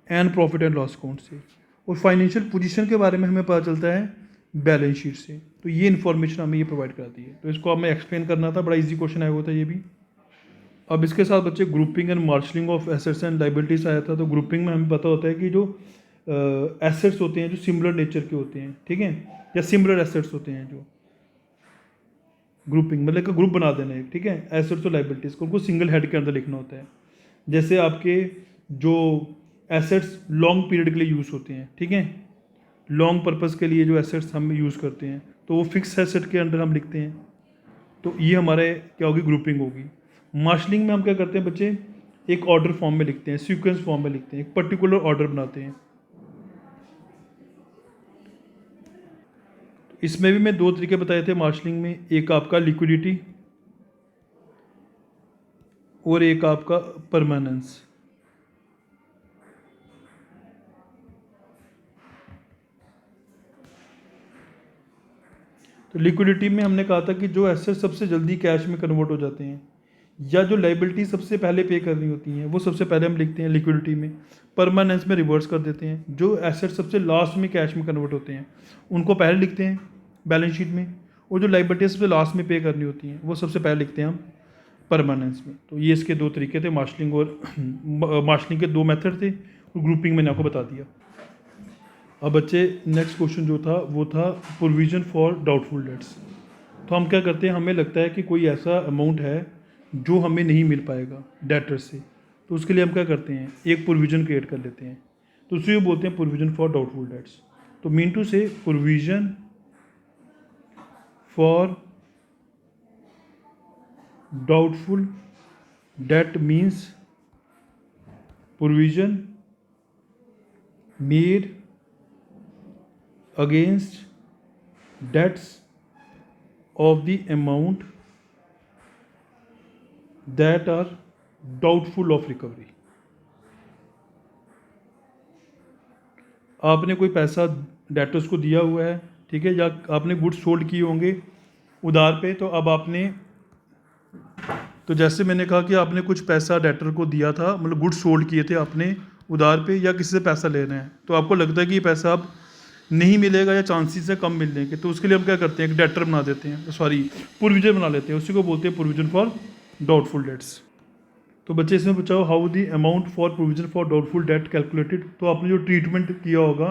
and profit and loss account से, और फाइनेंशियल पोजीशन के बारे में हमें पता चलता है बैलेंस शीट से। तो ये इन्फॉर्मेशन हमें ये प्रोवाइड कराती है। तो इसको हमें एक्सप्लेन करना था, बड़ा इजी क्वेश्चन आया हुआ था ये भी। अब इसके साथ बच्चे grouping and marshalling of assets and liabilities आया था। तो ग्रुपिंग में हमें पता होता है कि जो एसेट्स होते हैं जो सिमिलर नेचर के होते हैं, ठीक है, या सिमिलर एसेट्स होते हैं, जो ग्रुपिंग मतलब कि ग्रुप बना देना है, ठीक है, एसेट्स और लाइबिलिटीज़ को, उनको सिंगल हेड के अंदर लिखना होता है। जैसे आपके जो एसेट्स लॉन्ग पीरियड के लिए यूज़ होते हैं, ठीक है, लॉन्ग पर्पज़ के लिए जो एसेट्स हम यूज़ करते हैं, तो वो फिक्स एसेट के अंडर हम लिखते हैं। तो ये हमारे क्या होगी, ग्रुपिंग होगी। मार्शलिंग में हम क्या करते हैं बच्चे, एक ऑर्डर फॉर्म में लिखते हैं, सीक्वेंस फॉर्म में लिखते हैं, एक पर्टिकुलर ऑर्डर बनाते हैं। इसमें भी मैं 2 तरीके बताए थे मार्शलिंग में, एक आपका लिक्विडिटी और एक आपका परमानेंस। तो लिक्विडिटी में हमने कहा था कि जो एसेट सबसे जल्दी कैश में कन्वर्ट हो जाते हैं, या जो लाइबिलिटी सबसे पहले पे करनी होती हैं, वो सबसे पहले हम लिखते हैं लिक्विडिटी में। परमानेंस में रिवर्स कर देते हैं, जो एसेट सबसे लास्ट में कैश में कन्वर्ट होते हैं उनको पहले लिखते हैं बैलेंस शीट में, और जो लाइबिलिटी सबसे लास्ट में पे करनी होती हैं वो सबसे पहले लिखते हैं हम परमानेंस में। तो ये इसके 2 तरीके थे, मार्शलिंग और मार्शलिंग के 2 मेथड थे, और ग्रुपिंग मैंने आपको बता दिया। अब बच्चे नेक्स्ट क्वेश्चन जो था वो था प्रोविजन फॉर डाउटफुल डेट्स। तो हम क्या करते हैं, हमें लगता है कि कोई ऐसा अमाउंट है जो हमें नहीं मिल पाएगा डेटर से, तो उसके लिए हम क्या करते हैं, एक प्रोविज़न क्रिएट कर लेते हैं। तो उसे बोलते हैं प्रोविज़न फॉर डाउटफुल डेट्स। तो mean to say provision for doubtful debt means provision made against debts of the amount that are doubtful of recovery। आपने कोई पैसा डेटर्स को दिया हुआ है, ठीक है, या आपने गुड्स सोल्ड किए होंगे उधार पे, तो अब आपने, तो जैसे मैंने कहा कि आपने कुछ पैसा डेटर को दिया था, मतलब गुड्स सोल्ड किए थे आपने उधार पे, या किसी से पैसा लेना है, तो आपको लगता है कि ये पैसा अब नहीं मिलेगा या चांसेस है कम मिलने के, तो उसके लिए हम क्या करते हैं, एक डेटर बना देते हैं, प्रोविजन बना लेते हैं, उसी को बोलते हैं प्रोविजन फॉर डाउटफुल डेट्स। तो बच्चे इसमें पूछा how the amount for provision for doubtful date calculated. तो आपने जो ट्रीटमेंट किया होगा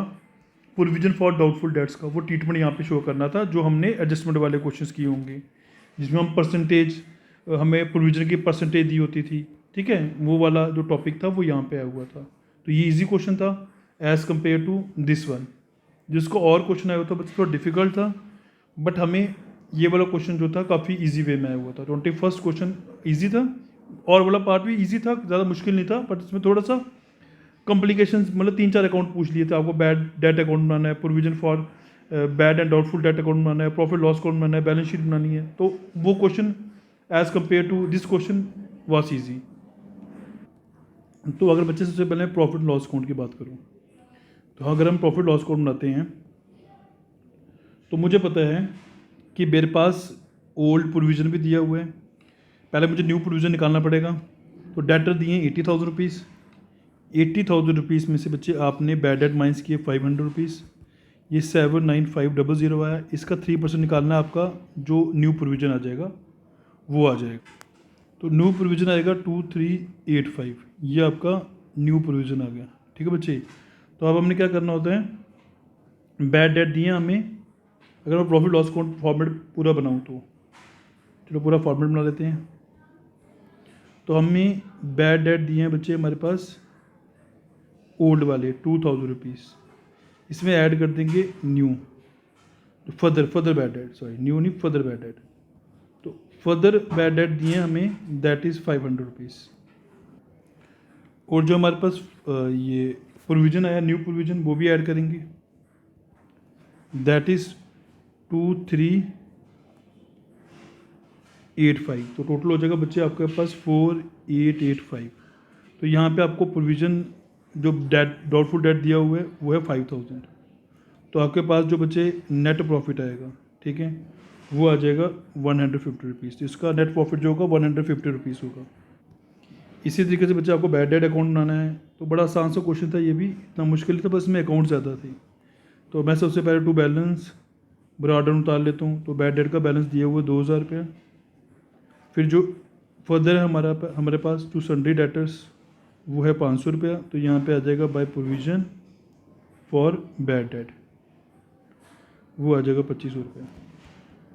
प्रोविजन फॉर डाउटफुल डेट्स का, वो ट्रीटमेंट यहाँ पे शो करना था, जो हमने एडजस्टमेंट वाले क्वेश्चंस किए होंगे, जिसमें हम परसेंटेज, हमें प्रोविजन की परसेंटेज दी होती थी, ठीक है, वो वाला जो टॉपिक था वो यहाँ पे आया हुआ था। तो ये इजी क्वेश्चन था as compare to this one. जिसको और क्वेश्चन आया हुआ था बस थोड़ा डिफिकल्ट था, बट हमें ये वाला क्वेश्चन जो था काफ़ी इजी वे में आया हुआ था। 21st क्वेश्चन इजी था, और वाला पार्ट भी इजी था, ज़्यादा मुश्किल नहीं था, बट इसमें थोड़ा सा कॉम्प्लिकेशन, मतलब 3-4 अकाउंट पूछ लिए थे आपको। बैड डेट अकाउंट बनाना है, provision for bad and doubtful debt account बनाना है, प्रॉफिट लॉस अकाउंट बनाना है, बैलेंस शीट बनानी है। तो वो question as compare to this question was easy. तो अगर बच्चे सबसे पहले प्रॉफिट लॉस अकाउंट की बात करूँ, तो अगर हम प्रॉफिट लॉस अकाउंट बनाते हैं, तो मुझे पता है कि मेरे पास ओल्ड प्रोविज़न भी दिया हुआ है, पहले मुझे न्यू प्रोविज़न निकालना पड़ेगा। तो डेटर दिए 80,000 रुपीज़, 80,000 रुपीज़ में से बच्चे आपने बैड डेट माइनस किए 500 रुपीज़, ये 79500 आया। इसका 3% निकालना है, आपका जो न्यू प्रोविज़न आ जाएगा वो आ जाएगा। तो न्यू प्रोविज़न आएगा 2385, ये आपका न्यू प्रोविज़न आ गया, ठीक है बच्चे। तो अब हमने क्या करना होता है, बैड डेट दिए हमें, अगर मैं प्रॉफिट लॉस अकाउंट फॉर्मेट पूरा बनाऊँ तो चलो पूरा फॉर्मेट बना लेते हैं। तो हमें बैड डेट दिए हैं बच्चे हमारे पास ओल्ड वाले 2000 रुपीज़, इसमें ऐड कर देंगे new further bad debt, sorry new नहीं फर्दर बैड डेट। तो फर्दर बैड डेट दिए हैं हमें, दैट इज़ 500 रुपीज़। और जो हमारे पास ये प्रोविज़न आया न्यू प्रोविज़न वो भी ऐड करेंगे, दैट इज़ 2385। तो टोटल हो जाएगा बच्चे आपके पास 4885। तो यहाँ पे आपको प्रोविज़न जो डेट डाउटफुल डेट दिया हुआ है वो है 5000। तो आपके पास जो बच्चे नेट प्रॉफिट आएगा, ठीक है, वो आ जाएगा 150 रुपीज़। तो इसका नेट प्रॉफिट जो होगा 150 रुपीज़ होगा। इसी तरीके से बच्चे आपको बैड डेट अकाउंट बनाना है। तो बड़ा आसान सा क्वेश्चन था, ये भी इतना मुश्किल नहीं था, बस इसमें अकाउंट ज़्यादा थे। तो मैं सबसे पहले टू बैलेंस बराबर उतार लेता हूँ। तो बैड डेट का बैलेंस दिया हुआ 2000 रुपया। फिर जो फर्दर है हमारे पास टू सन्ड्री डेटर्स वो है 500 रुपया। तो यहाँ पे आ जाएगा by provision for bad debt, वो आ जाएगा 2500 रुपया।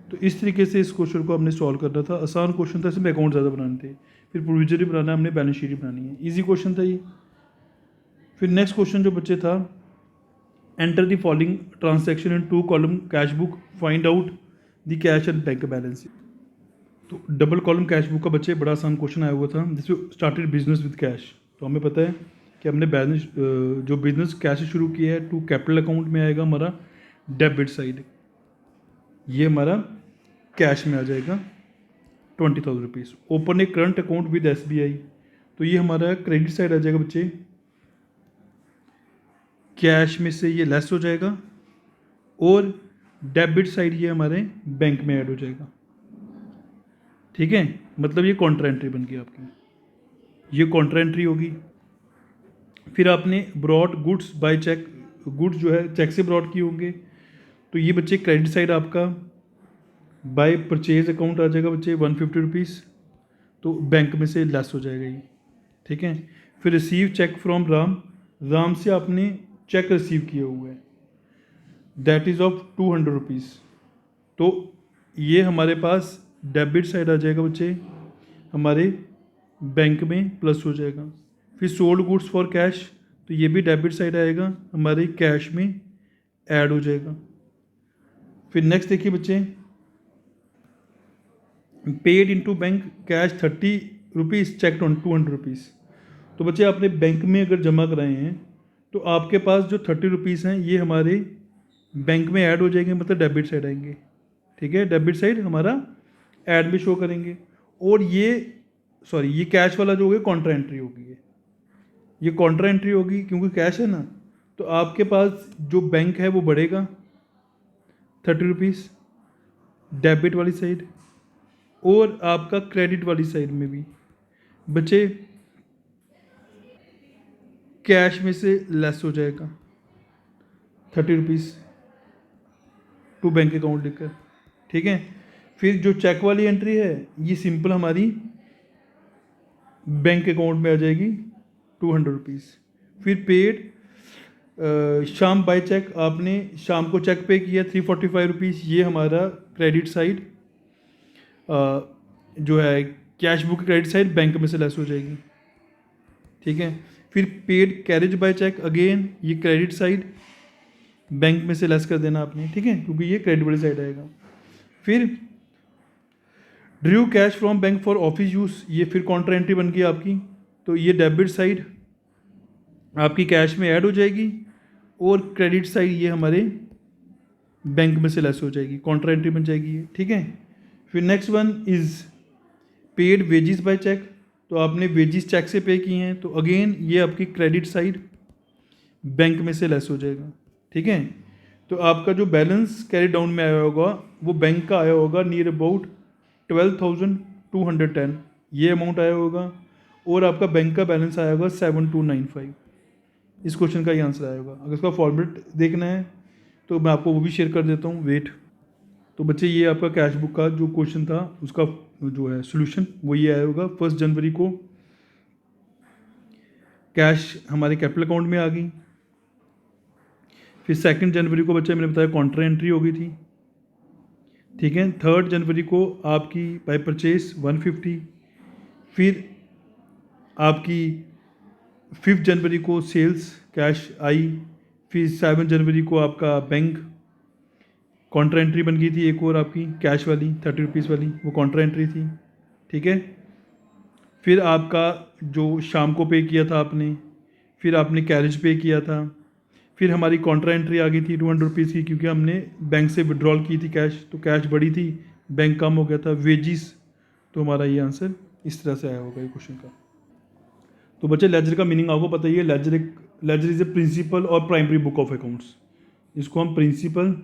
तो इस तरीके से इस क्वेश्चन को हमने सॉल्व करना था। आसान क्वेश्चन था, इसमें अकाउंट ज़्यादा बनाने थे। फिर प्रोविजन भी बनाना है हमने, बैलेंस शीट भी बनानी है। ईजी क्वेश्चन था ये। फिर नेक्स्ट क्वेश्चन जो बच्चे था, enter the following transaction in 2 column cash book, find out the cash and bank balance. तो डबल कॉलम कैश बुक का बच्चे बड़ा आसान क्वेश्चन आया हुआ था, जिसमें स्टार्टेड बिजनेस विद कैश। तो हमें पता है कि हमने बैलेंस जो बिजनेस कैश से शुरू किया है टू कैपिटल अकाउंट में आएगा हमारा डेबिट साइड, ये हमारा कैश में आ जाएगा 20,000 rupees. Open A current account with SBI, तो ये हमारा क्रेडिट साइड आ जाएगा बच्चे, कैश में से ये लेस हो जाएगा, और डेबिट साइड ये हमारे बैंक में ऐड हो जाएगा। ठीक है, मतलब ये कॉन्ट्रा एंट्री बन गई आपकी, ये कॉन्ट्रा एंट्री होगी। फिर आपने bought goods by cheque, goods जो है चेक से ब्रॉड किए होंगे, तो ये बच्चे क्रेडिट साइड आपका बाय परचेज अकाउंट आ जाएगा बच्चे 150 रुपीज़, तो बैंक में से लेस हो जाएगा ये। ठीक है, फिर receive cheque from Ram, Ram से आपने चेक रिसीव किया हुआ है, दैट इज़ ऑफ 200 रुपीज़। तो ये हमारे पास डेबिट साइड आ जाएगा बच्चे हमारे बैंक में प्लस हो जाएगा। फिर सोल्ड गुड्स फॉर कैश, तो ये भी डेबिट साइड आएगा हमारे कैश में ऐड हो जाएगा। फिर नेक्स्ट देखिए बच्चे, paid into bank cash 30 rupees, cheque 200 rupees. तो बच्चे आपने बैंक में अगर जमा कराए हैं तो आपके पास जो 30 रुपीज़ हैं ये हमारे बैंक में ऐड हो जाएंगे, मतलब डेबिट साइड आएंगे। ठीक है, डेबिट साइड हमारा ऐड में शो करेंगे। और ये सॉरी ये कैश वाला जो होगा कॉन्ट्रा एंट्री होगी, ये कॉन्ट्रा एंट्री होगी क्योंकि कैश है ना। तो आपके पास जो बैंक है वो बढ़ेगा 30 रुपीज़ डेबिट वाली साइड, और आपका क्रेडिट वाली साइड में भी बच्चे कैश में से लेस हो जाएगा 30 रुपीज़ टू बैंक अकाउंट लिखकर। ठीक है, फिर जो चेक वाली एंट्री है ये सिंपल हमारी बैंक अकाउंट में आ जाएगी 200 रुपीज़। फिर पेड शाम बाय चेक, आपने शाम को चेक पे किया 345 रुपीज़, ये हमारा क्रेडिट साइड जो है cash book credit side bank में से लेस हो जाएगी। ठीक है, फिर paid carriage by cheque, again ये क्रेडिट साइड बैंक में से लेस कर देना आपने। ठीक है, क्योंकि ये क्रेडिट वाली साइड आएगा। फिर Drew cash from bank for office use, ये फिर कॉन्ट्रा एंट्री बन गई आपकी। तो ये डेबिट साइड आपकी कैश में ऐड हो जाएगी, और क्रेडिट साइड ये हमारे बैंक में से लेस हो जाएगी, कॉन्ट्रा एंट्री बन जाएगी ये। ठीक है, फिर next one is paid wages by cheque, तो आपने वेजिस चेक से पे किए हैं, तो अगेन ये आपकी क्रेडिट साइड बैंक में से लेस हो जाएगा। ठीक है, तो आपका जो बैलेंस कैरी डाउन में आया होगा वो बैंक का आया होगा नियर अबाउट 12,210, ये अमाउंट आया होगा, और आपका बैंक का बैलेंस आया होगा 7295। इस क्वेश्चन का ये आंसर आया होगा। अगर इसका फॉर्मेट देखना है तो मैं आपको वो भी शेयर कर देता हूँ, वेट। तो बच्चे ये आपका कैश बुक का जो क्वेश्चन था उसका जो है सोल्यूशन वो ये आया होगा। 1 जनवरी को कैश हमारे कैपिटल अकाउंट में आ गई। फिर 2 जनवरी को बच्चे मैंने बताया कॉन्ट्रा एंट्री हो गई थी। ठीक है। 3 जनवरी को आपकी बाय परचेज 150, फिर आपकी 5 जनवरी को सेल्स कैश आई, फिर 7 जनवरी को आपका बैंक कॉन्ट्रा एंट्री बन गई थी, एक और आपकी कैश वाली 30 रुपीज़ वाली, वो कॉन्ट्रा एंट्री थी। ठीक है। फिर आपका जो शाम को पे किया था आपने, फिर आपने कैरेज पे किया था, फिर हमारी कॉन्ट्रा एंट्री आ गई थी 200 रुपीज़ की, क्योंकि हमने बैंक से विड्रॉल की थी कैश, तो कैश बढ़ी थी, बैंक कम हो गया था। वेजिस, तो हमारा ये आंसर इस तरह से आया होगा ये क्वेश्चन का। तो बच्चे लेजर का मीनिंग आपको पता ही है। लेजर इज ए प्रिंसिपल और प्राइमरी बुक ऑफ अकाउंट्स। इसको हम प्रिंसिपल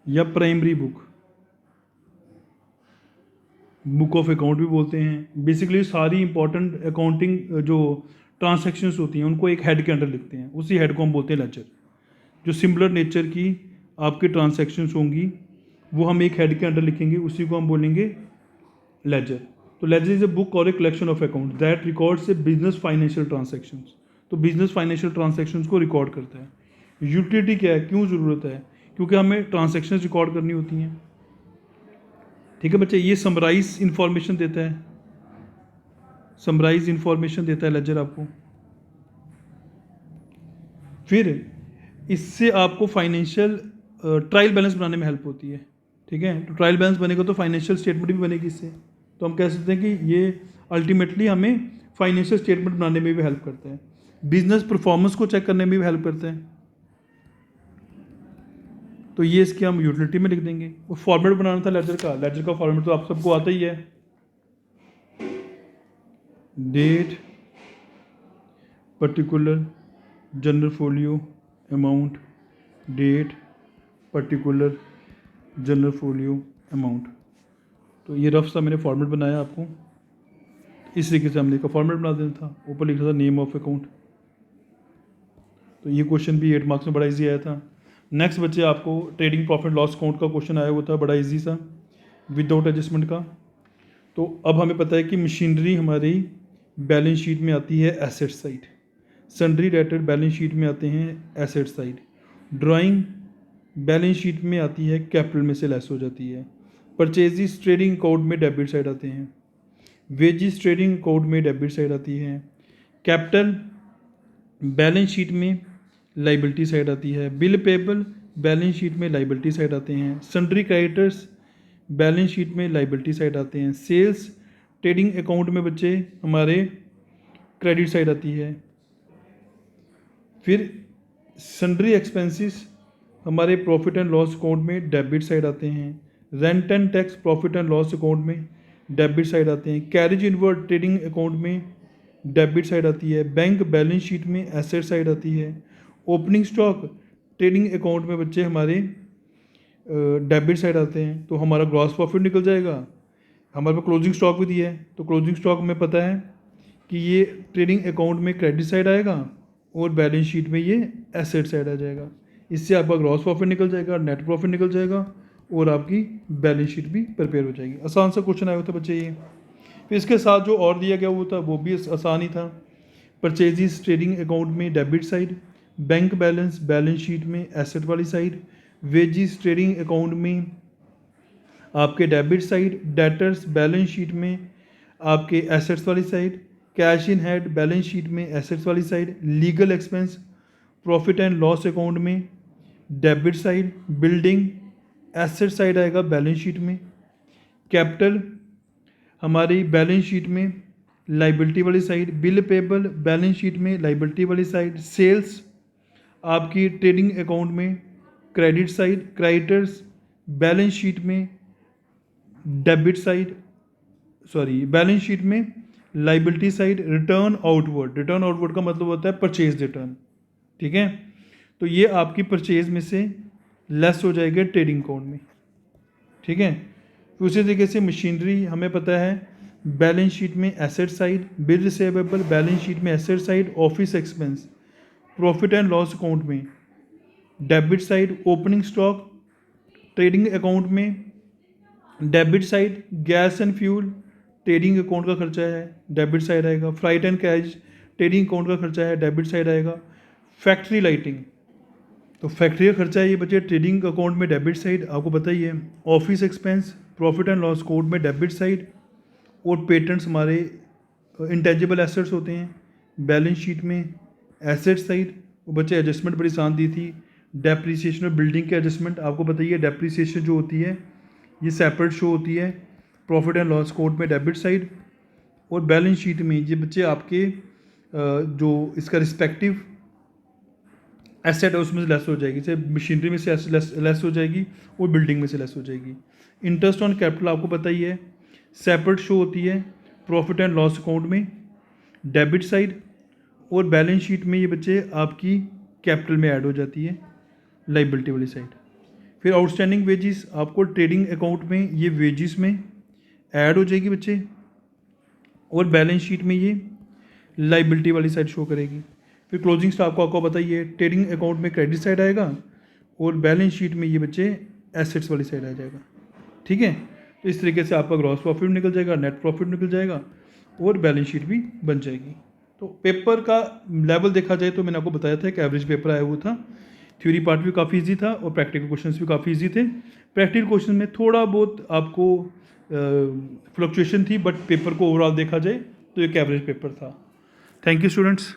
या प्राइमरी बुक ऑफ अकाउंट भी बोलते हैं। बेसिकली सारी इंपॉर्टेंट अकाउंटिंग जो ट्रांसैक्शंस होती हैं उनको एक हेड के अंडर लिखते हैं, उसी हेड को हम बोलते हैं लेजर। जो सिमिलर नेचर की आपकी ट्रांसैक्शंस होंगी वो हम एक हेड के अंडर लिखेंगे, उसी को हम बोलेंगे लेजर। तो लेजर इज ए बुक और a collection of account that records a business financial transactions. तो बिजनेस फाइनेंशियल ट्रांसैक्शंस को रिकॉर्ड करता है। यूटिलिटी क्या है, क्यों ज़रूरत है? क्योंकि हमें ट्रांसैक्शंस रिकॉर्ड करनी होती हैं। ठीक है बच्चे, ये समराइज इंफॉर्मेशन देता है, समराइज इंफॉर्मेशन देता है लेजर आपको। फिर इससे आपको फाइनेंशियल ट्रायल बैलेंस बनाने में हेल्प होती है। ठीक है, तो ट्रायल बैलेंस बनेगा तो फाइनेंशियल स्टेटमेंट भी बनेगी इससे। तो हम कह सकते हैं कि ये अल्टीमेटली हमें फाइनेंशियल स्टेटमेंट बनाने में भी हेल्प करता है, बिजनेस परफॉर्मेंस को चेक करने में भी हेल्प करता है। तो ये इसके हम यूटिलिटी में लिख देंगे। वो फॉर्मेट बनाना था लेजर का फॉर्मेट तो आप सबको आता ही है। Date, particular, general folio, amount, date, particular, general folio, amount. तो ये रफ सा मैंने फॉर्मेट बनाया आपको। इस तरीके से हमने का फॉर्मेट बना देना था। ऊपर लिखा था नेम ऑफ अकाउंट। तो ये क्वेश्चन भी 8 मार्क्स में बड़ा इजी आया था। नेक्स्ट बच्चे आपको ट्रेडिंग प्रॉफिट लॉस अकाउंट का क्वेश्चन आया हुआ था, बड़ा इजी सा, विदाउट एडजस्टमेंट का। तो अब हमें पता है कि मशीनरी हमारी बैलेंस शीट में आती है asset side, sundry debtor balance sheet में आते हैं asset side, drawing balance sheet में आती है कैपिटल में से लेस हो जाती है, परचेजिस ट्रेडिंग अकाउंट में डेबिट साइड आते हैं, वेजिस ट्रेडिंग अकाउंट में डेबिट साइड आती है, कैपिटल बैलेंस शीट में लाइबिलिटी साइड आती है, बिल पेबल बैलेंस शीट में लाइबिलिटी साइड आते हैं, सन्ड्री क्रेडिटर्स बैलेंस शीट में लाइबिलिटी साइड आते हैं, सेल्स ट्रेडिंग अकाउंट में बच्चे हमारे क्रेडिट साइड आती है। फिर सन्ड्री एक्सपेंसेस हमारे प्रॉफिट एंड लॉस अकाउंट में डेबिट साइड आते हैं, rent and tax profit and loss account में डेबिट साइड आते हैं, कैरेज इनवर्ड ट्रेडिंग अकाउंट में डेबिट साइड आती है, बैंक बैलेंस शीट में एसेट साइड आती है, ओपनिंग स्टॉक ट्रेडिंग अकाउंट में बच्चे हमारे डेबिट साइड आते हैं। तो हमारा ग्रॉस प्रॉफिट निकल जाएगा। हमारे पास क्लोजिंग स्टॉक भी दिया है, तो क्लोजिंग स्टॉक में पता है कि ये ट्रेडिंग अकाउंट में क्रेडिट साइड आएगा और बैलेंस शीट में ये एसेट साइड आ जाएगा। इससे आपका ग्रॉस प्रॉफिट निकल जाएगा, नेट प्रॉफिट निकल जाएगा और आपकी बैलेंस शीट भी प्रिपेयर हो जाएगी। आसान सा क्वेश्चन आया था बच्चे ये। फिर इसके साथ जो और दिया गया हुआ था वो भी आसान ही था। परचेजिस ट्रेडिंग अकाउंट में debit side, bank balance balance sheet में एसेट वाली साइड, वेजिस ट्रेडिंग अकाउंट में आपके debit side, debtors balance sheet में आपके एसेट्स वाली side, cash in hand balance sheet में एसेट्स वाली side, legal expense profit and loss account में debit side, building asset side आएगा बैलेंस शीट में, कैपिटल हमारी बैलेंस शीट में लाइबिलिटी वाली side, bill payable balance sheet में लाइबिलिटी वाली साइड, सेल्स आपकी ट्रेडिंग अकाउंट में credit side, creditors balance sheet में debit side, sorry balance sheet में लाइबिलिटी साइड, रिटर्न आउटवर्ड का मतलब होता है परचेज रिटर्न। ठीक है, तो ये आपकी परचेज में से लेस हो जाएगा ट्रेडिंग अकाउंट में। ठीक है, उसी तरीके से मशीनरी हमें पता है बैलेंस शीट में asset side, bill receivable balance sheet में asset side, office expense profit and loss account में debit side, opening stock trading account में debit side, gas and fuel trading account का खर्चा है डेबिट साइड आएगा, freight and cash trading account का खर्चा है डेबिट साइड आएगा, फैक्ट्री लाइटिंग तो फैक्ट्री का खर्चा है ये बचे ट्रेडिंग अकाउंट में डेबिट साइड, आपको पता ही है। Office expense profit and loss account में डेबिट साइड, और पेटेंट्स हमारे इंटेंजिबल एसेट्स होते हैं बैलेंस शीट में एसेट साइड। वो बच्चे एडजस्टमेंट बड़ी आसान दी थी, डेप्रिसिएशन और बिल्डिंग के एडजस्टमेंट आपको बताइए। डेप्रिसिएशन जो होती है ये सेपरेट शो होती है प्रॉफिट एंड लॉस अकाउंट में डेबिट साइड, और बैलेंस शीट में ये बच्चे आपके जो इसका रिस्पेक्टिव एसेट है उसमें से लेस हो जाएगी, जैसे मशीनरी में से लेस हो जाएगी और बिल्डिंग में से लेस हो जाएगी। इंटरेस्ट ऑन कैपिटल आपको पता ही है, सेपरेट शो होती है प्रॉफिट एंड लॉस अकाउंट में डेबिट साइड, और बैलेंस शीट में ये बच्चे आपकी कैपिटल में ऐड हो जाती है लाइबिलिटी वाली साइड। फिर आउटस्टैंडिंग वेजिस आपको ट्रेडिंग अकाउंट में ये वेजिस में ऐड हो जाएगी बच्चे, और बैलेंस शीट में ये लाइबिलिटी वाली साइड शो करेगी। फिर क्लोजिंग स्टॉक को आपको बताइए ट्रेडिंग अकाउंट में क्रेडिट साइड आएगा, और बैलेंस शीट में ये बच्चे एसेट्स वाली साइड आ जाएगा। ठीक है, तो इस तरीके से आपका ग्रॉस प्रॉफिट निकल जाएगा, नेट प्रॉफिट निकल जाएगा, और बैलेंस शीट भी बन जाएगी। तो पेपर का लेवल देखा जाए तो मैंने आपको बताया था एक एवरेज पेपर आया हुआ था। थ्योरी पार्ट भी काफ़ी इजी था और प्रैक्टिकल क्वेश्चंस भी काफ़ी इजी थे। प्रैक्टिकल क्वेश्चन में थोड़ा बहुत आपको फ्लक्चुएशन थी, बट पेपर को ओवरऑल देखा जाए तो एक एवरेज पेपर था। Thank you students.